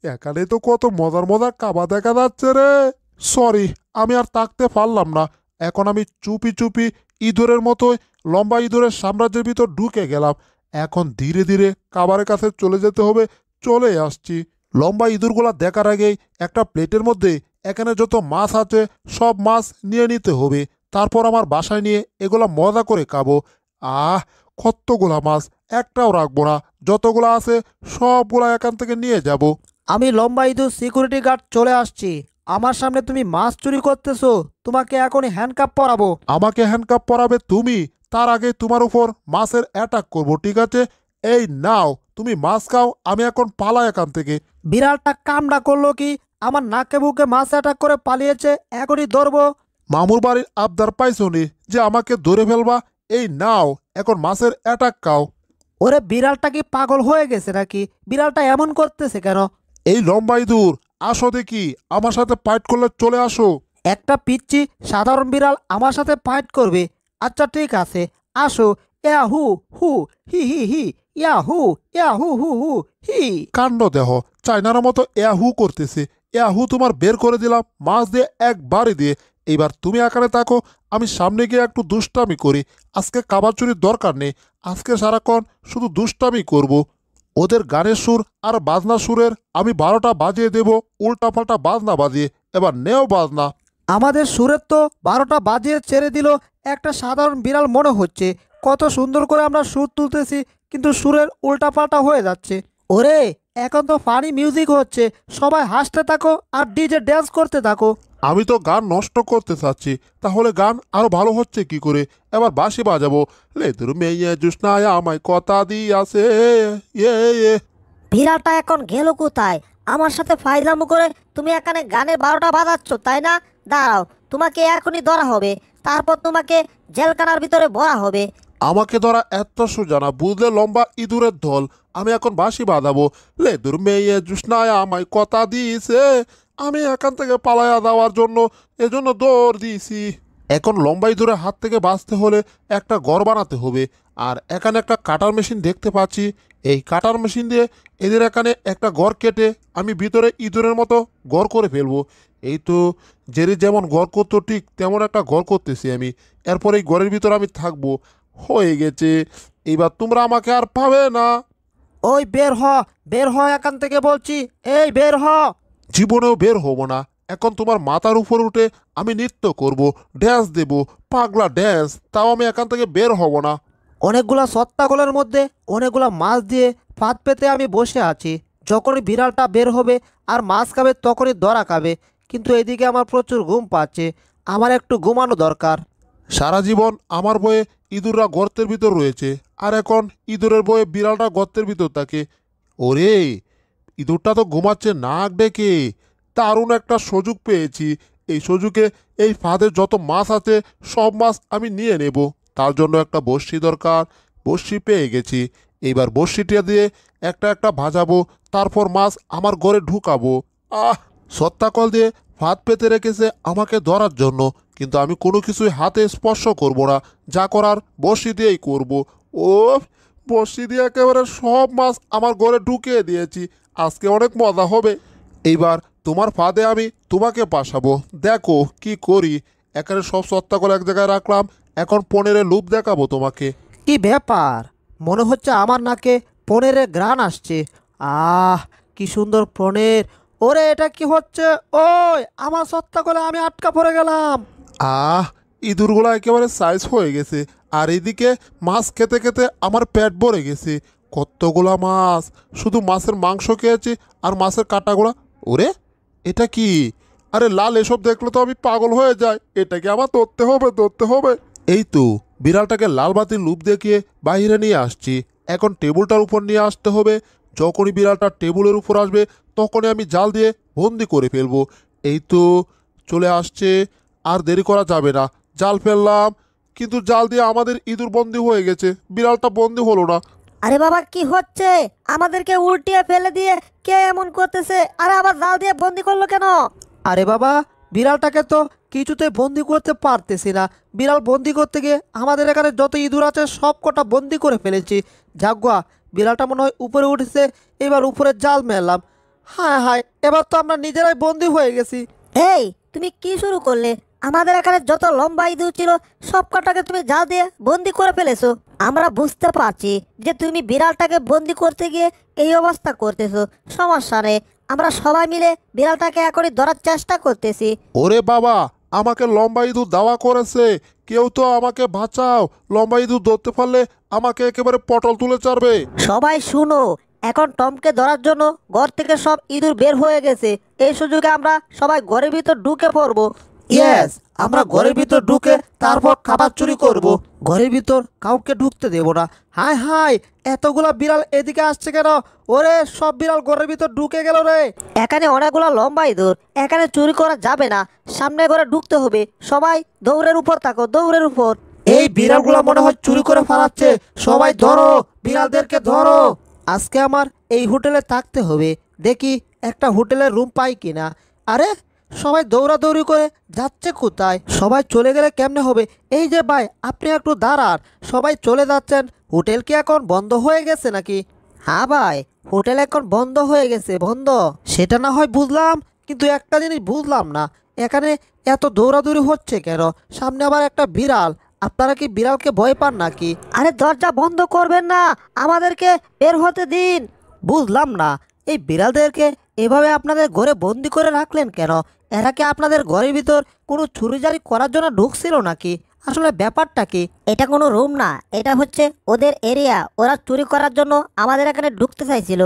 এখানে তো কত মজার মজার কাবা দেখা যাচ্ছে রে। সরি, আমি আর তাকতে পারলাম না। এখন আমি চুপি চুপি ইঁদুরের মতোই লম্বা ইঁদুরের সাম্রাজ্যের ভিতর ঢুকে গেলাম। এখন ধীরে ধীরে কাবারের কাছে চলে যেতে হবে। চলে আসছি। লম্বা ইঁদুরগুলা দেখার আগেই একটা প্লেটের মধ্যে এখানে যত মাছ আছে সব মাছ নিয়ে নিতে হবে। তারপর আমার বাসায় নিয়ে এগুলা মজা করে খাবো। আহ, কতগুলা মাছ! একটাও রাখবো না। যতগুলা আছে সবগুলা এখান থেকে নিয়ে যাব। আমি লম্বা ইঁদুর সিকিউরিটি গার্ড চলে আসছি। আমার সামনে তুমি মাছ চুরি করতেছো, তোমাকে এখনই হ্যান্ডকাপ পরাবো। আমাকে হ্যান্ডকাপ পরাবে তুমি? তার আগে তোমার উপর মাছের অ্যাটাক করব, ঠিক আছে? এই নাও, তুমি মাছ খাও, আমি এখন পালাই এখান থেকে। বিড়ালটা কামড়া করলো কি? আমার নাকে বুকে মাছ অ্যাটাক করে পালিয়েছে, এখনই ধরবো। মামুর বাড়ির আবদার পাইছনি যে আমাকে ধরে ফেলবা? এই নাও, এখন মাছের অ্যাটাক খাও। ওরে বিড়ালটা কি পাগল হয়ে গেছে নাকি? বিড়ালটা এমন করতেছে কেন? এই লম্বা ইঁদুর, আসো দেখি, আমার সাথে ফাইট করলে চলে আসো। একটা পিচ্চি সাধারণ বিড়াল আমার সাথে ফাইট করবে? আচ্ছা ঠিক আছে, আসো। ইয়া হু হু, হি হি হি, ইয়া হু, ইয়া হু হু হু, হি। কাণ্ড দেহ, চাইনার মতো ইয়াহু করতেছে। ইয়াহু তোমার বের করে দিলাম মাছ দিয়ে একবারে দিয়ে। এইবার তুমি আকারে থাকো, আমি সামনে গিয়ে একটু দুষ্টামি করি। আজকে কাবার চুরির দরকার নেই। আজকে সারাক্ষণ শুধু দুষ্টামি করব। ওদের গানের সুর আর বাজনা সুরের আমি 12টা বাজিয়ে দেব, উল্টা পাল্টা বাজনা বাজিয়ে। এবার নেও বাজনা। আমাদের সুরের তো 12টা বাজিয়ে ছেড়ে দিল। একটা সাধারণ বিড়াল মনে হচ্ছে। কত সুন্দর করে আমরা সুর তুলতেছি, কিন্তু সুরের উল্টাপাল্টা হয়ে যাচ্ছে। ওরে, এখন তো ফানি মিউজিক হচ্ছে। সবাই হাসতে থাকো আর ডিজে ড্যান্স করতে থাকো। আমি তো গান নষ্ট করতে চাচ্ছি, তাহলে গান আরো ভালো হচ্ছে কি করে? এবার বাঁশি বাজাবো। লেদুর মেয়ে জুসনায় আমায় কথা দিয়াছে। ইয়ে ইয়ে। বিড়ালটা এখন গেল কোথায়? আমার সাথে ফাইজলামো করে তুমি এখানে গানের 12টা বাজাচ্ছ, তাই না? দাঁড়াও, তোমাকে এখনই ধরা হবে। তারপর তোমাকে জেলখানার ভিতরে ভরা হবে। আমাকে ধরা এত সোজা না, বুঝলে লম্বা ইঁদুরের দল। আমি এখন বাঁশি বাজাবো। লেদুর মেয়ে জুসনায় আমায় কথা দিয়েছে। আমি এখান থেকে পালায়া যাওয়ার জন্য এজন্য দৌড় দিয়েছি। এখন লম্বা ইঁদুরের হাত থেকে বাঁচতে হলে একটা ঘর বানাতে হবে। আর এখানে একটা কাটার মেশিন দেখতে পাচ্ছি। এই কাটার মেশিন দিয়ে এদের এখানে একটা ঘর কেটে আমি ভিতরে ইঁদুরের মতো ঘর করে ফেলবো। এই তো, জেরি যেমন ঘর করতো ঠিক তেমন একটা ঘর করতেছি আমি। এরপর এই ঘরের ভিতর আমি থাকবো। হয়ে গেছে। এইবার তোমরা আমাকে আর পাবে না। ওই বের হ, বের হ এখান থেকে বলছি। এই বের হ। জীবনেও বের হব না। এখন তোমার মাথার উপর উঠে আমি নৃত্য করব, ড্যান্স দেব, পাগলা ড্যান্স। তাও আমি এখান থেকে বের হব না। অনেকগুলা সত্তাগুলোর মধ্যে অনেকগুলা মাছ দিয়ে ফাঁদ পেতে আমি বসে আছি। যখনই বিড়ালটা বের হবে আর মাছ খাবে তখনই ধরা খাবে। কিন্তু এদিকে আমার প্রচুর ঘুম পাচ্ছে। আমার একটু ঘুমানো দরকার। সারা জীবন আমার বয়ে ইঁদুররা গর্তের ভিতর রয়েছে, আর এখন ইঁদুরের বয়ে বিড়ালটা গর্তের ভিতর থাকে। ওরে, ইঁদুরটা তো ঘুমাচ্ছে নাক ডেকে। দারুণ একটা সুযোগ পেয়েছি। এই সুযোগে এই ফাঁদে যত মাছ আছে সব মাছ আমি নিয়ে নেব। তার জন্য একটা বড়শি দরকার। বড়শি পেয়ে গেছি। এইবার বড়শিটা দিয়ে একটা একটা ভাজাবো, তারপর মাছ আমার ঘরে ঢুকাবো। আহ, সত্তাকল দিয়ে ফাঁদ পেতে রেখেছে আমাকে ধরার জন্য, কিন্তু আমি কোনো কিছুই হাতে স্পর্শ করব না। যা করার বড়শি দিয়েই করব। ও, বড়শি দিয়ে একেবারে সব মাছ আমার ঘরে ঢুকিয়ে দিয়েছি। আজকে অনেক মজা হবে। এইবার তোমার ফাঁদে আমি তোমাকে পাঠাবো। দেখো কি করি। এখানে সব সত্তা করে এক জায়গায় রাখলাম। এখন পনেরে লুপ দেখাবো তোমাকে। কি ব্যাপার? মনে হচ্ছে আমার নাকে পনিরের ঘ্রাণ আসছে। আহ, কি সুন্দর পনির! ওরে, এটা কি হচ্ছে? ওই আমার সত্তা করে আমি আটকা পড়ে গেলাম। আহ, ইঁদুরগুলো একেবারে সাইজ হয়ে গেছে। আর এদিকে মাছ খেতে খেতে আমার পেট ভরে গেছে। কতগুলা মাছ! শুধু মাছের মাংস খেয়েছি আর মাছের কাঁটাগুলা। ওরে, এটা কি? আরে লাল, এসব দেখলে তো আমি পাগল হয়ে যাই। এটাকে আমার ধরতে হবে, ধরতে হবে। এই তো, বিড়ালটাকে লাল বাতির লুপ দেখিয়ে বাইরে নিয়ে আসছি। এখন টেবিলটার উপর নিয়ে আসতে হবে। যখনই বিড়ালটা টেবিলের উপর আসবে তখনই আমি জাল দিয়ে বন্দি করে ফেলবো। এই তো, চলে আসছে। আর দেরি করা যাবে না। জাল ফেললাম, কিন্তু জাল দিয়ে আমাদের ইঁদুর বন্দি হয়ে গেছে, বিড়ালটা বন্দি হলো না। আরে বাবা, কি হচ্ছে? আমাদেরকে উল্টিয়ে ফেলে দিয়ে কে এমন করতেছে? আরে আবার জাল দিয়ে বন্দি করলো কেন? আরে বাবা, বিড়ালটাকে তো কিছুতে বন্দি করতে পারতেছি না। বিড়াল বন্দি করতে গিয়ে আমাদের এখানে যত ইঁদুর আছে সব কটা বন্দি করে ফেলেছি। যাগুয়া, বিড়ালটা মনে হয় উপরে উঠেছে। এবার উপরে জাল মেলাম। হায় হায়, এবার তো আমরা নিজেরাই বন্দী হয়ে গেছি। এই তুমি কি শুরু করলে? আমাদের এখানে যত লম্বা ইঁদুর ছিল সব কটাকে তুমি জাল দিয়ে বন্দি করে ফেলেছো। আমরা বুঝতে পারছি যে তুমি বিড়ালটাকে বন্দি করতে গিয়ে এই অবস্থা করতেছো। সমস্যা নেই, আমরা সবাই মিলে বিড়ালটাকে এখনই ধরার চেষ্টা করতেছি। ওরে বাবা, আমাকে লম্বা ইঁদুর দাওয়া করেছে, কেউ তো আমাকে বাঁচাও। লম্বা ইঁদুর ধরতে পারলে আমাকে একেবারে পটল তুলে ছাড়বে। সবাই শুনো, এখন টমকে ধরার জন্য ঘর থেকে সব ইঁদুর বের হয়ে গেছে। এই সুযোগে আমরা সবাই ঘরের ভিতর ঢুকে পড়বো। ইয়েস, আমরা ঘরের ভিতর ঢুকে তারপর খাবার চুরি করব। ঘরের ভিতর কাউকে ঢুকতে দেব না। হায় হায়, এতগুলা বিড়াল এদিকে আসছে কেন? ওরে, সব বিড়াল ঘরের ভিতর ঢুকে গেল রে। এখানে অনেকগুলো লম্বা ইঁদুর, এখানে চুরি করা যাবে না। সামনে ঘরে ঢুকতে হবে। সবাই দৌড়ের উপর থাকো, দৌড়ের উপর। এই বিড়ালগুলো মনে হয় চুরি করে ফেলাচ্ছে। সবাই ধরো, বিড়ালদেরকে ধরো। আজকে আমার এই হোটেলে থাকতে হবে। দেখি একটা হোটেলের রুম পাই কিনা। আরে, সবাই দৌড়াদৌড়ি করে যাচ্ছে কোথায়? সবাই চলে গেলে কেমনে হবে? এই যে ভাই, আপনি একটু দাঁড়ান। সবাই চলে যাচ্ছেন, হোটেল কি এখন বন্ধ হয়ে গেছে নাকি? হ্যাঁ ভাই, হোটেল এখন বন্ধ হয়ে গেছে, বন্ধ। সেটা না হয় বুঝলাম, কিন্তু একটা জিনিস বুঝলাম না, এখানে এত দৌড়াদৌড়ি হচ্ছে কেন? সামনে আবার একটা বিড়াল। আপনারা কি বিড়ালকে ভয় পান নাকি? আরে দরজা বন্ধ করবেন না, আমাদেরকে বের হতে দিন। বুঝলাম না, এই বিড়ালদেরকে এভাবে আপনাদের ঘরে বন্দি করে রাখলেন কেন? এরা কি আপনাদের ঘরের ভিতর কোনো চুরিজারি করার জন্য ঢুকছিল নাকি? আসলে ব্যাপারটা কি? এটা কোনো রুম না, এটা হচ্ছে ওদের এরিয়া। ওরা চুরি করার জন্য আমাদের এখানে ঢুকতে চাইছিল।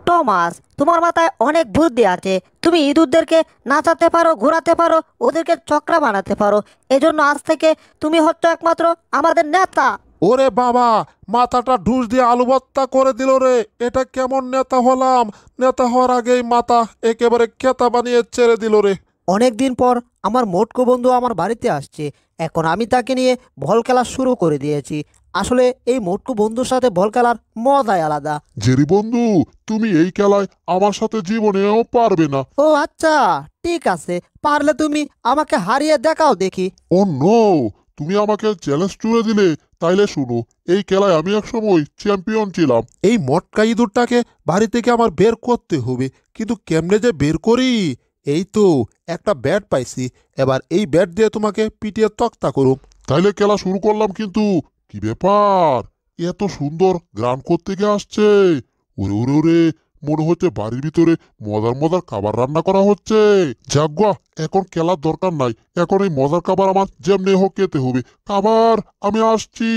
টমাস, তোমার মাথায় অনেক বুদ্ধি আছে। তুমি ইঁদুরদেরকে নাচাতে পারো, ঘোরাতে পারো, ওদেরকে চক্রা বানাতে পারো। এজন্য আজ থেকে তুমি হচ্ছে একমাত্র আমাদের নেতা। ওরে বাবা, মাথাটা ঢুস দিয়ে আলু ভর্তা করে দিল রে। এটা কেমন নেতা হলাম? নেতা হওয়ার আগেই মাথা একেবারে খেতা বানিয়ে ছেড়ে দিল রে। অনেক দিন পর আমার মোটকো বন্ধু আমার বাড়িতে আসছে। এখন আমি তাকে নিয়ে বল খেলা শুরু করে দিয়েছি। আসলে এই মোটকো বন্ধুর সাথে বল খেলার মজাই আলাদা। জেরি বন্ধু, তুমি এই খেলায় আমার সাথে জীবনেও পারবে না। ও আচ্ছা, ঠিক আছে, পারলে তুমি আমাকে হারিয়ে দেখাও দেখি। ও নো, তুমি আমাকে চ্যালেঞ্জ ছুড়ে দিলে। তাইলে শুনো, এই খেলায় আমি একসময় চ্যাম্পিয়ন ছিলাম। এই মটকা ইঁদুরটাকে বাড়ি থেকে আমার বের করতে হবে, কিন্তু কেমনে যে বের করি? এই তো একটা ব্যাট পাইছি, এবার এই ব্যাট দিয়ে তোমাকে পিটিয়ে তক্তা করুম। তাইলে খেলা শুরু করলাম, কিন্তু কি ব্যাপার, এত সুন্দর গান করতে গিয়ে আসছে। ওরে ওরে ওরে, মনে হচ্ছে বাড়ির ভিতরে মজার মজার খাবার রান্না করা হচ্ছে। যাগ্গা, এখন খেলার দরকার নাই। এখন এই মজার খাবার আমার যেমনি হোক খেতে হবে। খাবার, আমি আসছি।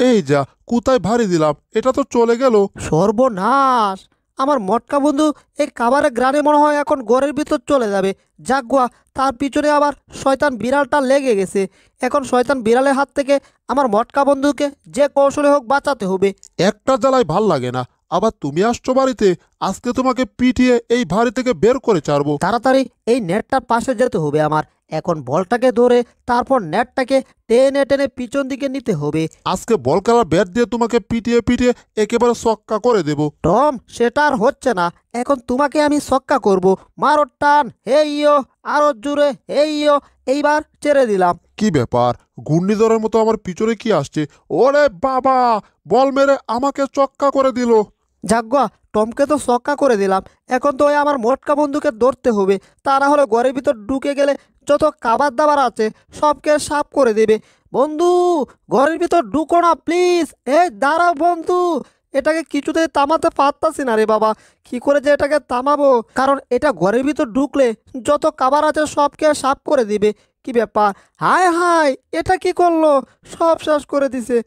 এই যা, কোথায় ভারী দিলাম, এটা তো চলে গেল। সর্বনাশ! আমার মটকা বন্ধু এই খাবারের গ্রানে মনে হয় এখন ঘরের ভিতর চলে যাবে। জাগুয়া, তার পিছনে আবার শয়তান বিড়ালটা লেগে গেছে। এখন শয়তান বিড়ালের হাত থেকে আমার মটকা বন্ধুকে যে কৌশলে হোক বাঁচাতে হবে। একটা জ্বালায় ভাল লাগে না, আবার তুমি আসছো বাড়িতে। আজকে তোমাকে পিটিয়ে এই ভারী থেকে বের করে ছাড়বো। তাড়াতাড়ি এই নেটটার পাশে যেতে হবে আমার। এখন বলটাকে ধরে তারপর নেটটাকে টেনে টেনে পিছন দিকে নিতে হবে। আজকে বল খেলার ব্যাট দিয়ে তোমাকে পিটিয়ে পিটিয়ে একেবারে ছক্কা করে দেব। টম, সেটা আর হচ্ছে না। এখন তোমাকে আমি ছক্কা করব। মারো টান, হেইয়ো, আরো জোরে, হেইয়ো। এইবার ছেড়ে দিলাম। কি ব্যাপার, ঘূর্ণিঝড়ের মতো আমার পিছনে কি আসছে? ওরে বাবা, বল মেরে আমাকে চক্কা করে দিল। যাগ্গা, টমকে তো ছক্কা করে দিলাম। এখন তো ওই আমার মোটকা বন্ধুকে ধরতে হবে। তা না হলে ঘরের ভিতর ঢুকে গেলে যত খাবার দাবার আছে সবকে সাফ করে দেবে। বন্ধু, ঘরের ভিতর ঢুকো না প্লিজ। এই দাঁড়াও বন্ধু, এটাকে কিছুতেই থামাতে পারতাছি না রে বাবা। কি করে যে এটাকে থামাবো? কারণ এটা ঘরের ভিতর ঢুকলে যত খাবার আছে সবকে সাফ করে দিবে। কি ব্যাপার? হায় হায়, এটা কি করলো? সব শেষ করে দিছে।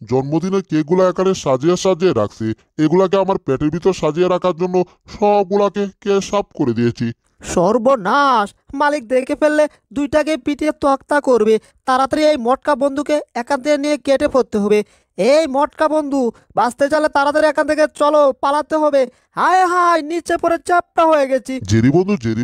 জন্মদিনের কেকগুলো এখানে সাজিয়ে সাজিয়ে রাখছি। এগুলাকে আমার পেটের ভিতর সাজিয়ে রাখার জন্য সবগুলাকে কে সাফ করে দিয়েছি। সর্বনাশ! মালিক দেখে ফেললে দুইটাকে পিটিয়ে তক্তা করবে। তাড়াতাড়ি এই মটকা বন্ধুকে এখান থেকে নিয়ে কেটে পড়তে হবে। এই মটকা বন্ধু, বাঁচতে চাইলে তাড়াতাড়ি এখান থেকে চলো, পালাতে হবে। হায় হায়, নিচে পড়ে চাপটা হয়ে গেছি। জেরি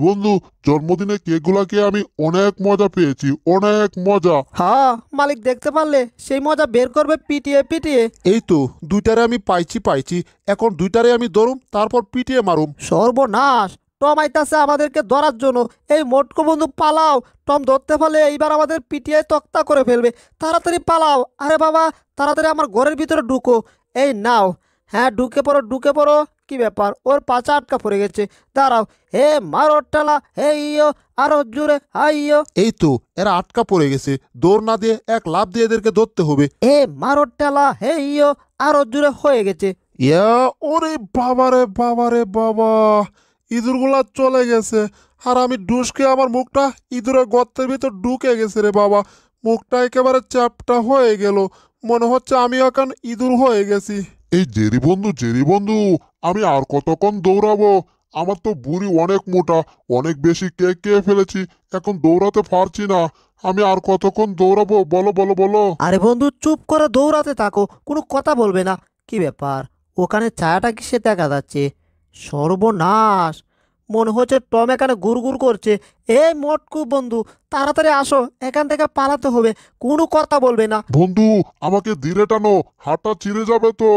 বন্ধু, জন্মদিনের কেকগুলাকে আমি অনেক মজা পেয়েছি, অনেক মজা। হ্যাঁ, মালিক দেখতে পারলে সেই মজা বের করবে পিটিয়ে পিটিয়ে। এই তো দুইটারে আমি পাইছি। এখন দুইটারে আমি ধরুম, তারপর পিটিয়ে মারুম। সর্বনাশ! টম আইতাছে আমাদেরকে ধরার জন্য। এই মোটকো বন্ধু পালাও। টম ধরতে পারলে এইবার আমাদের পিটিয়ে তক্তা করে ফেলবে। তাড়াতাড়ি পালাও। আরে বাবা, তাড়াতাড়ি আমার ঘরের ভিতরে ঢুকো। এই নাও। হ্যাঁ, ঢুকে পড়ো। কি ব্যাপার, ওর পাচা আটকা পড়ে গেছে। দাঁড়াও, হে মারো টেলা, হে ইয়ো, আরো জোরে হাইয়ো। এই তো এরা আটকা পড়ে গেছে, দৌড় না দিয়ে এক লাফ দিয়ে এদেরকে ধরতে হবে। হে মারো টেলা, হে ইয়ো, আরো জোরে হয়ে গেছে। ইয়া, ওরে বাবারে বাবারে বাবা, ইঁদুরগুলা চলে গেছে। আর আমি ডুসকে আমার মুখটা ইঁদুরের গর্তের ভিতর ঢুকে গেছে রে বাবা। মুখটা একেবারে চ্যাপটা হয়ে গেল, মনে হচ্ছে আমি এখন ইঁদুর হয়ে গেছি। এই জেরি বন্ধু, আমি আর কতক্ষণ দৌড়াবো? আমার তো বুড়ি অনেক মোটা, অনেক বেশি কেক খেয়ে ফেলেছি, এখন দৌড়াতে পারছি না। আমি আর কতক্ষণ দৌড়াবো? বলো বলো বলো। আরে বন্ধু, চুপ করে দৌড়াতে থাকো, কোনো কথা বলবে না। কি ব্যাপার, ওখানে ছায়াটা কিসে দেখা যাচ্ছে? সর্বনাশ, মনে হচ্ছে টম এখানে গুড়গুড় করছে। এই মটকু বন্ধু, তাড়াতাড়ি আসো, এখান থেকে পালাতে হবে, কোনো কথা বলবে না। বন্ধু, আমাকে ধীরে টানো, হাতটা চিড়ে যাবে তো।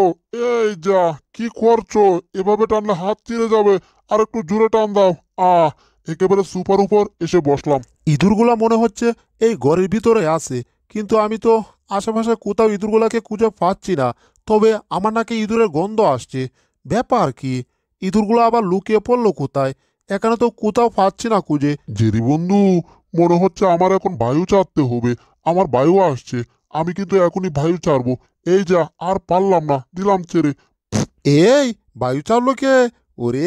এই যা, কি করছো? এভাবে টানলে হাত চিড়ে যাবে, আর একটু জোরে টান দাও। আহ, একেবারে সুপার উপর এসে বসলাম। ইঁদুরগুলা মনে হচ্ছে এই ঘরের ভিতরে আছে, কিন্তু আমি তো আশেপাশে কোথাও ইঁদুরগুলাকে খুঁজে পাচ্ছি না। তবে আমার নাকি ইঁদুরের গন্ধ আসছে। ব্যাপার কি, ইঁদুরগুলো আবার লুকিয়ে পড়লো কোথায়? এখানে তো কোথাও পাচ্ছি না খুঁজে। জেরি বন্ধু, মনে হচ্ছে আমার এখন বায়ু চাটতে হবে। আমার বায়ু আসছে, আমি কিন্তু এখনই বায়ু ছাড়বো। এই যা, আর পারলাম না, দিলাম ছেড়ে। এই বায়ু চাললো কে? ওরে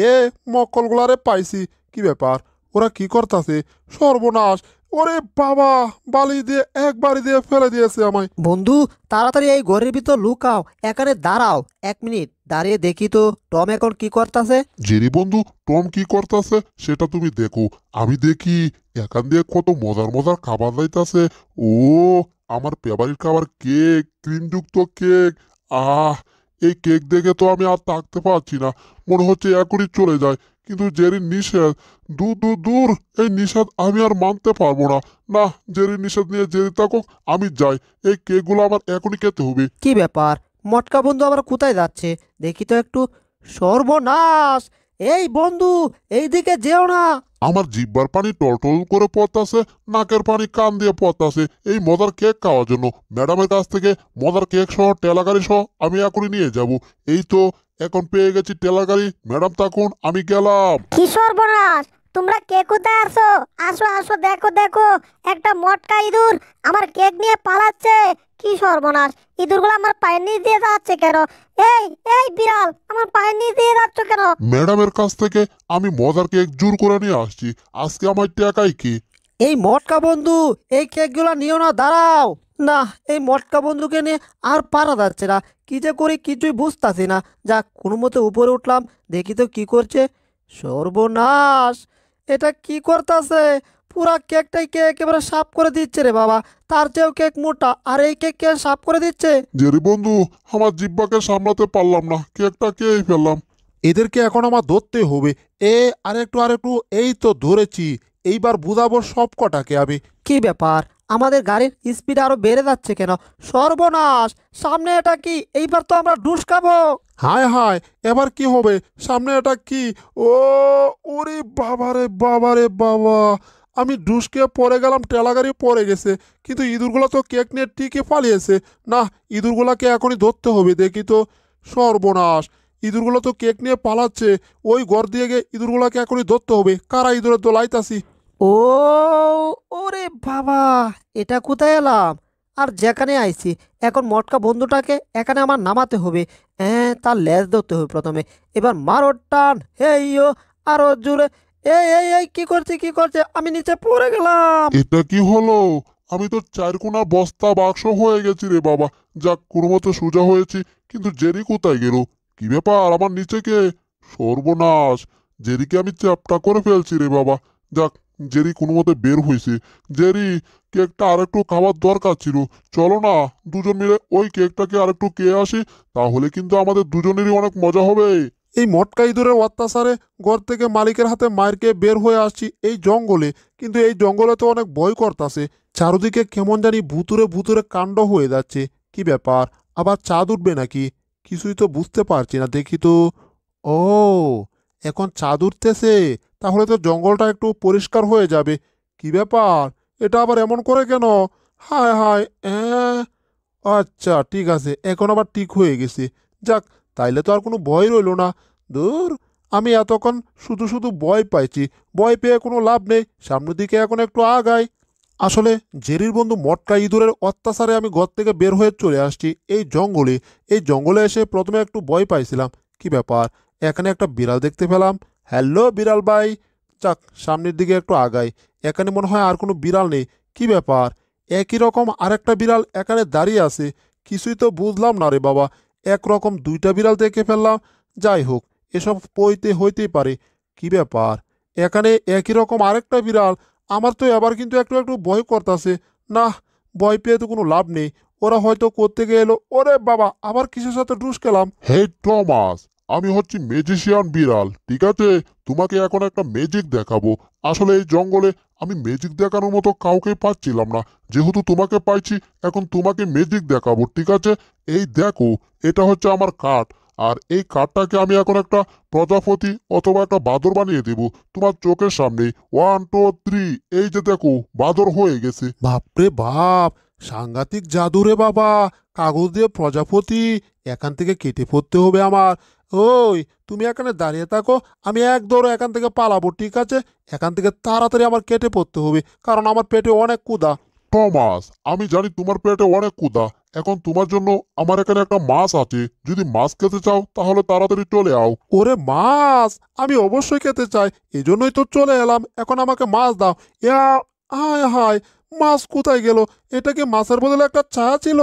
মক্কলগুলারে পাইছি। কি ব্যাপার, ওরা কি করতাছে? সর্বনাশ! ওরে বাবা, বালি দিয়ে একবারই দিয়ে ফেলে দিয়েছে আমায়। বন্ধু, তাড়াতাড়ি এই ঘরের ভিতর লুকাও, এখানে দাঁড়াও 1 মিনিট, দাঁড়িয়ে দেখি তো টম এখন কি করতেছে। জেরি বন্ধু, টম কি করতেছে সেটা তুমি দেখো, আমি দেখি। এখান দিয়ে কত মজার মজার খাবার যাইতাছে। ও, আমার ফেভারিট খাবার কেক, ক্রিমযুক্ত কেক। আহ, এই কেক দেখে তো আমি আর থাকতে পারছি না, মনে হচ্ছে এখনই চলে যায়। কিন্তু জেরির নিষেধ, দূর দূর দূর, এই নিষেধ আমি আর মানতে পারবো না। না, জেরির নিষেধ নিয়ে জেরি থাকুক, আমি যাই। এই কেকগুলো আমার এখনই খেতে হবে। কি ব্যাপার, মটকা বন্ধু আবার কোথায় যাচ্ছে? দেখি তো একটু। সর্বনাশ! এই বন্ধু, এইদিকে যেও না। আমার জিব্বার পানি টলটল করে পড়তাছে, নাকের পানি কান দিয়ে পড়তাছে এই মজার কেক খাওয়ার জন্য। ম্যাডামের কাছ থেকে মজার কেক সহ টেলাগাড়ি সহ আমি এখনই নিয়ে যাব। এই তো এখন পেয়ে গেছি টেলাগাড়ি। ম্যাডাম থাকুন, আমি গেলাম। কি সর্বনাশ! তোমরা কে কোথায় আছো? আসো আসো, দেখো দেখো, একটা মটকা ইঁদুর আমার কেক নিয়ে পালাচ্ছে। কি সর্বনাশ! ইঁদুরগুলো আমার পায়ের নিচ দিয়ে যাচ্ছে কেন? এই এই বিড়াল, আমার পায়ের নিচ দিয়ে যাচ্ছ কেন? ম্যাডামের কাছ থেকে আমি মজার কেক জোর করে নিয়ে আসছি, আজকে আমার টাকাই কি? এই মটকা বন্ধু, এই কেকগুলো নিও না, দাঁড়াও। না, এই মটকা বন্ধুকে নিয়ে আর পারা যাচ্ছে না। কি যে করি কিছুই বুঝতাছি না। যাক, কোনো মতে উপরে উঠলাম, দেখি তো কি করছে। সর্বনাশ! এটা কি করতেছে? পুরা কেকটাই কে একেবারে সাফ করে দিচ্ছে রে বাবা। তার চেয়েও কেক মোটা, আর এই কেক কে সাফ করে দিচ্ছে? জেরি বন্ধু, আমার জিব্বাকে সামলাতে পারলাম না, কেকটা খেয়েই ফেললাম। এদেরকে এখন আমার ধরতে হবে। আরেকটু আরেকটু, এই তো ধরেছি। এইবার বুঝাবো সব কটাকে আমি। কি ব্যাপার, আমাদের গাড়ির স্পিড আরো বেড়ে যাচ্ছে কেন? সর্বনাশ! সামনে এটা কি? এইবার তো আমরা ডুস খাবো। হায় হায়, এবার কি হবে? সামনে এটা কি? ও, ওরে বাবারে বাবারে বাবা! আমি ডুসকে পড়ে গেলাম, টেলাগাড়ি পড়ে গেছে। কিন্তু ইঁদুরগুলো তো কেক নিয়ে টিকে পালিয়েছে। না, ইঁদুরগুলোকে এখনই ধরতে হবে। দেখি তো। সর্বনাশ! ইঁদুরগুলো তো কেক নিয়ে পালাচ্ছে। ওই ঘর দিয়ে গিয়ে ইঁদুরগুলোকে এখনই ধরতে হবে। কারা ইঁদুরের দোলাইতাছি? ও, ওরে বাবা, এটা কোথায় এলাম? আর যেখানে আইছি, এখন মটকা বন্ধুটাকে এখানে আমার নামাতে হবে। হ্যাঁ, তার লেজ ধরতে হবে প্রথমে। এবার মারো টান, হে ইয়ো, আরো জোরে। এই এই এই, কি করছে কি করছে? আমি নিচে পড়ে গেলাম। এটা কি হলো? আমি তো চারকোনা বস্তা বাক্স হয়ে গেছি রে বাবা। যাক, কোনো মতো সোজা হয়েছি। কিন্তু জেরি কোথায় গেল? কি ব্যাপার, আমার নিচে কে? সর্বনাশ! জেরিকে আমি চ্যাপটা করে ফেলছি রে বাবা। যাক, জেরি কোনো মতে বের হয়েছে। জেরি, কেকটা আরেকটু খাওয়ার দরকার ছিল। চলো না, দুজন মিলে ওই কেকটাকে আরেকটু খেয়ে আসি, তাহলে কিন্তু আমাদের দুজনেরই অনেক মজা হবে। এই মটকা ইঁদুরের অত্যাচারে ঘর থেকে মালিকের হাতে মার খেয়ে বের হয়ে আসছি এই জঙ্গলে। কিন্তু এই জঙ্গলে তো অনেক ভয় করতাছে। চারদিকে কেমন জানি ভুতুরে ভুতুরে কাণ্ড হয়ে যাচ্ছে। কি ব্যাপার, আবার চাঁদ উঠবে নাকি? কিছুই তো বুঝতে পারছি না। দেখি তো। ও, এখন চাঁদ উঠতেছে। তাহলে তো জঙ্গলটা একটু পরিষ্কার হয়ে যাবে। কি ব্যাপার, এটা আবার এমন করে কেন? হায় হায়, আচ্ছা ঠিক আছে, এখন আবার ঠিক হয়ে গেছে। যাক, তাইলে তো আর কোনো ভয় রইলো না। দূর, আমি এতক্ষণ শুধু শুধু ভয় পাইছি, ভয় পেয়ে কোনো লাভ নেই, সামনের দিকে এখন একটু আগাই। আসলে জেরির বন্ধু মটকা ইঁদুরের অত্যাচারে আমি ঘর থেকে বের হয়ে চলে আসছি এই জঙ্গলে এসে প্রথমে একটু ভয় পাইছিলাম। কি ব্যাপার, এখানে একটা বিড়াল দেখতে পেলাম। হ্যালো বিড়াল ভাই। যাক, সামনের দিকে একটু আগাই। এখানে মনে হয় আর কোনো বিড়াল নেই। কি ব্যাপার, একই রকম আরেকটা বিড়াল এখানে দাঁড়িয়ে আছে। কিছুই তো বুঝলাম না রে বাবা, একরকম দুইটা বিড়াল দেখে ফেললাম। যাই হোক, এসব হইতেই পারে। কি ব্যাপার, এখানে একই রকম আরেকটা বিড়াল। আমার তো এবার কিন্তু একটু একটু ভয় করতেছে। না, ভয় পেয়ে তো কোনো লাভ নেই। ওরা হয়তো কোত্থেকে এলো। ওরে বাবা, আবার কিসের সাথে ডুস খেলাম। হে টমাস, আমি হচ্ছি ম্যাজিশিয়ান বিড়াল, ঠিক আছে? তোমাকে এখন একটা ম্যাজিক দেখাবো। আসলে এই জঙ্গলে আমি ম্যাজিক দেখানোর মতো কাউকে পাচ্ছিলাম না, যেহেতু তোমাকে পাইছি এখন তোমাকে ম্যাজিক দেখাবো, ঠিক আছে? এই দেখো, এটা হচ্ছে আমার কাঠ। আর এই কাঠটাকে আমি এখন একটা প্রজাপতি অথবা একটা বাদর বানিয়ে দেব তোমার চোখের সামনে। 1 2 3, এই যে দেখো, বাদর হয়ে গেছে। বাপরে বাপ, সাংঘাতিক জাদু রে বাবা। কাগজ দিয়ে প্রজাপতি, এখান থেকে কেটে পড়তে হবে আমার। ওই, তুমি এখানে দাঁড়িয়ে থাকো, আমি এক দৌড়ে এখান থেকে পালাবো, ঠিক আছে? এখান থেকে তাড়াতাড়ি আমার কেটে পড়তে হবে, কারণ আমার পেটে অনেক ক্ষুধা। টমাস, আমি জানি তোমার পেটে অনেক ক্ষুধা। এখন তোমার জন্য আমার এখানে একটা মাছ আছে, যদি মাছ খেতে চাও তাহলে তাড়াতাড়ি চলে আও। ওরে মাছ, আমি অবশ্যই খেতে চাই, এই জন্যই তো চলে এলাম। এখন আমাকে মাছ দাও। ইয়া, হায় হায়, মাছ কোথায় গেল? এটা কি মাছের বদলে একটা ছায়া ছিল?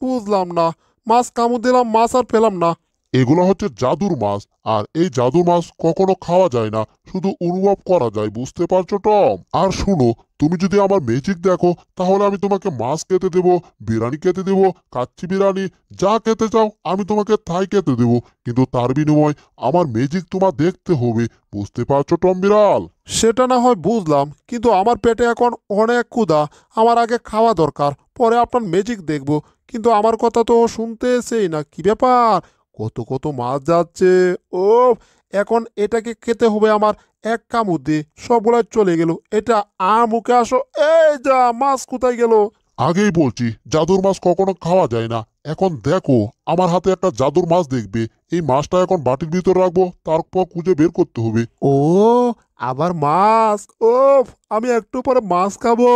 বুঝলাম না। মাছ কামড় দিলাম, মাছ আর পেলাম না। এগুলো হচ্ছে জাদুর মাছ, আর এই জাদুর মাছ কখনো খাওয়া যায় না, শুধু অনুভব করা যায়, বুঝতে পারছো টম? আর শুনো, তুমি যদি আমার ম্যাজিক দেখো তাহলে আমি তোমাকে মাছ খেতে দেবো, বিরিয়ানি খেতে দেবো, কাচ্চি বিরিয়ানি, যা খেতে চাও আমি তোমাকে তাই খেতে দেবো। কিন্তু তার বিনিময় আমার ম্যাজিক তোমার দেখতে হবে, বুঝতে পারছো টম বিড়াল? সেটা না হয় বুঝলাম, কিন্তু আমার পেটে এখন অনেক ক্ষুধা। আমার আগে খাওয়া দরকার, পরে আপনার ম্যাজিক দেখব। কিন্তু আমার কথা তো শুনতেছেই না। কি ব্যাপার, কত কত মাছ যাচ্ছে। ও, এখন এটাকে খেতে হবে আমার। এক কামড় দিয়ে সবগুলাই চলে গেল। এটা মুখে আসো। এই যা, মাছ কোথায় গেল? আগেই বলছি, জাদুর মাছ কখনো খাওয়া যায় না। এখন দেখো, আমার হাতে একটা জাদুর মাছ দেখবে। এই মাছটা এখন বাটির ভিতরে রাখবো, তারপর খুঁজে বের করতে হবে। ও, আবার মাছ। ও, আমি একটু পরে মাছ খাবো।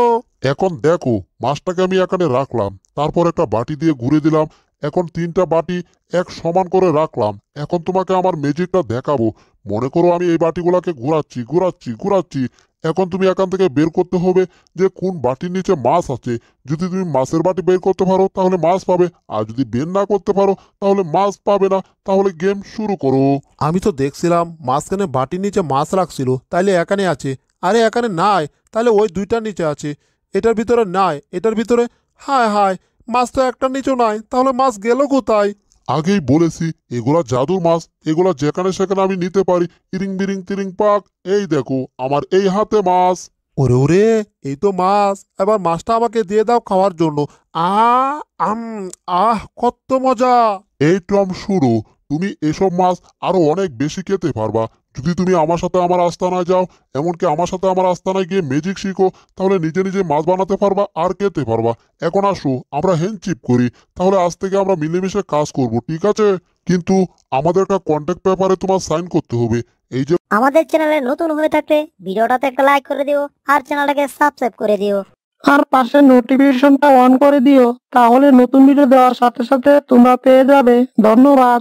এখন দেখো, মাছটাকে আমি এখানে রাখলাম, তারপর একটা বাটি দিয়ে ঘুরে দিলাম। এখন 3টা বাটি এক সমান করে রাখলাম। এখন তোমাকে আমার ম্যাজিকটা দেখাবো। মনে করো আমি এই বাটিগুলোকে ঘোরাচ্ছি ঘোরাচ্ছি ঘোরাচ্ছি। এখন তুমি এখান থেকে বের করতে হবে যে কোন বাটির নিচে মাছ আছে। যদি তুমি মাছের বাটি বের করতে পারো তাহলে মাছ পাবে, আর যদি বের না করতে পারো তাহলে মাছ পাবে না। তাহলে গেম শুরু করো। আমি তো দেখছিলাম মাঝখানে বাটির নিচে মাছ রাখছিল, তাইলে এখানে আছে। আরে এখানে নাই, তাহলে ওই দুইটার নিচে আছে। এটার ভিতরে নাই, এটার ভিতরে। হায় হায়, মাছ তো একটার নিচেও নাই, তাহলে মাছ গেল কোথায়? আগেই বলেছি, এগুলা জাদুর মাছ, এগুলা যেখানে সেখানে আমি নিতে পারি। ইরিং বিরিং তিরিং পাক, এই দেখো আমার এই হাতে মাছ। ওরে ওরে, এই তো মাছ। এবার মাছটা আমাকে দিয়ে দাও খাওয়ার জন্য। আ আম কত মজা। এই টম শুরু, তুমি এসব মাছ আরো অনেক বেশি খেতে পারবা যদি তুমি আমার সাথে আমার আস্তানায় যাও। এমনকি আমার সাথে আমার আস্তানায় গিয়ে ম্যাজিক শিখো, তাহলে নিজে নিজে মাছ বানাতে পারবা আর খেতে পারবা। এখন আসো আমরা হ্যান্ডশিপ করি, তাহলে আজ থেকে আমরা মিলেমিশে কাজ করব, ঠিক আছে? কিন্তু আমাদের একটা কন্ট্যাক্ট পেপারে তোমার সাইন করতে হবে। এই যে আমাদের চ্যানেলে নতুন হয়ে থাকলে ভিডিওটাতে একটা লাইক করে দিও আর চ্যানেলটাকে সাবস্ক্রাইব করে দিও। আর পাশে নোটিফিকেশনটা অন করে দিও, তাহলে নতুন ভিডিও দেওয়ার সাথে সাথে তোমরা পেয়ে যাবে। ধন্যবাদ।